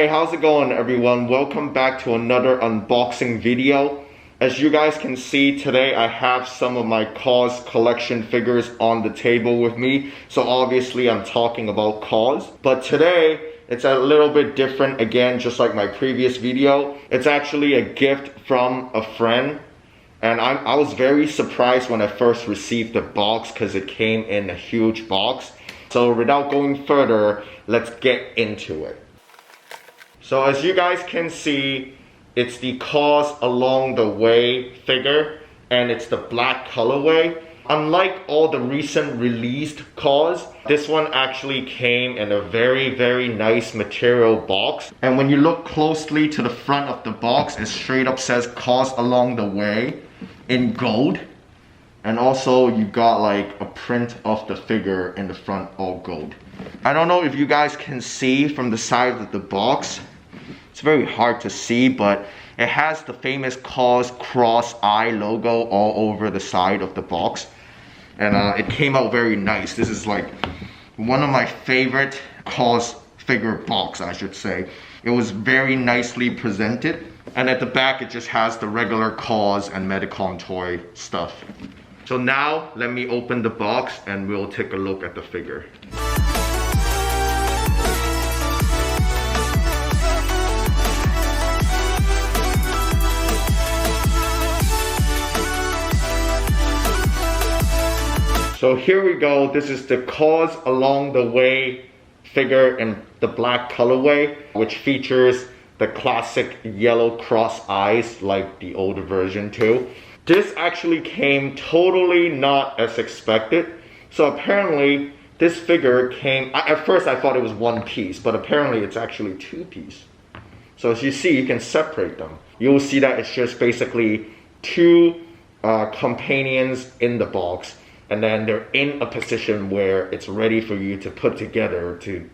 Hey, how's it going everyone? Welcome back to another unboxing video. As you guys can see today, I have some of my KAWS collection figures on the table with me. So obviously I'm talking about KAWS. But today, it's a little bit different again, just like my previous video. It's actually a gift from a friend. And I was very surprised when I first received the box because it came in a huge box. So without going further, let's get into it. So as you guys can see, it's the KAWS Along the Way figure, and it's the black colorway. Unlike all the recent released KAWS, this one actually came in a very nice material box. And when you look closely to the front of the box, it straight up says KAWS Along the Way in gold. And also you got like a print of the figure in the front, all gold. I don't know if you guys can see from the side of the box. It's very hard to see, but it has the famous KAWS cross eye logo all over the side of the box. And it came out very nice. This is like one of my favorite KAWS figure box, I should say. It was very nicely presented. And at the back, it just has the regular KAWS and Medicon toy stuff. So now, let me open the box and we'll take a look at the figure. So here we go. This is the KAWS Along the Way figure in the black colorway, which features the classic yellow cross eyes like the older version too. This actually came totally not as expected. So apparently this figure came, at first I thought it was one piece, but apparently it's actually two piece. So as you see, you can separate them. You'll see that it's just basically two companions in the box. And then they're in a position where it's ready for you to put together to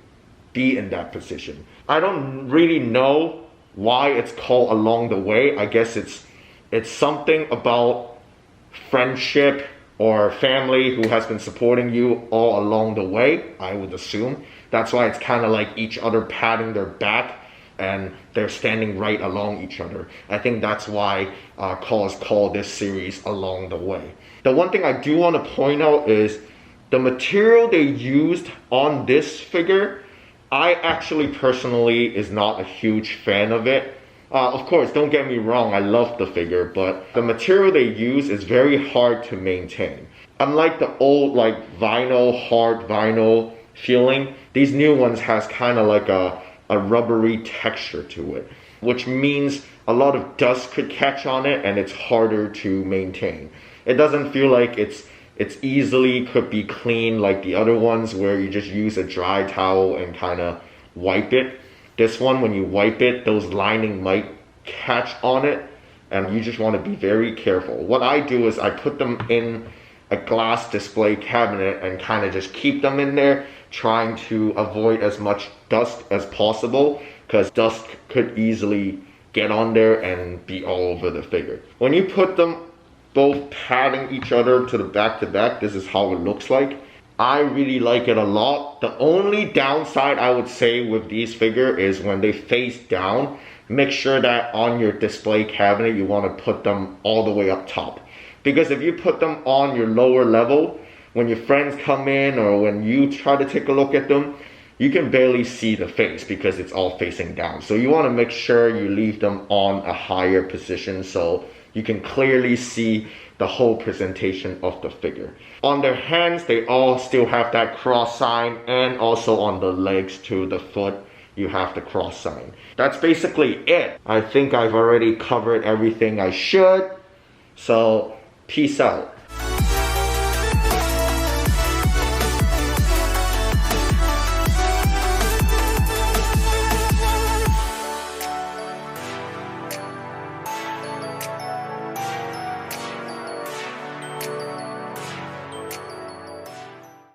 be in that position. I don't really know why it's called Along the Way. I guess it's something about friendship or family who has been supporting you all along the way, I would assume. That's why it's kind of like each other patting their back and they're standing right along each other. I think that's why KAWS called this series Along the Way. The one thing I do want to point out is the material they used on this figure, I actually personally is not a huge fan of it. Of course, don't get me wrong, I love the figure, but the material they use is very hard to maintain. Unlike the old like vinyl, hard vinyl feeling, these new ones has kind of like a rubbery texture to it, which means a lot of dust could catch on it and it's harder to maintain. It doesn't feel like it's easily could be cleaned like the other ones where you just use a dry towel and kind of wipe it. This one, when you wipe it, those lining might catch on it and you just want to be very careful. What I do is I put them in a glass display cabinet and kind of just keep them in there, trying to avoid as much dust as possible because dust could easily get on there and be all over the figure. When you put them both patting each other to back, this is how it looks like. I really like it a lot. The only downside I would say with these figures is when they face down, make sure that on your display cabinet you want to put them all the way up top. Because if you put them on your lower level, when your friends come in or when you try to take a look at them, you can barely see the face because it's all facing down. So you want to make sure you leave them on a higher position so you can clearly see the whole presentation of the figure. On their hands, they all still have that cross sign, and also on the legs to the foot, you have the cross sign. That's basically it. I think I've already covered everything I should. So, peace out.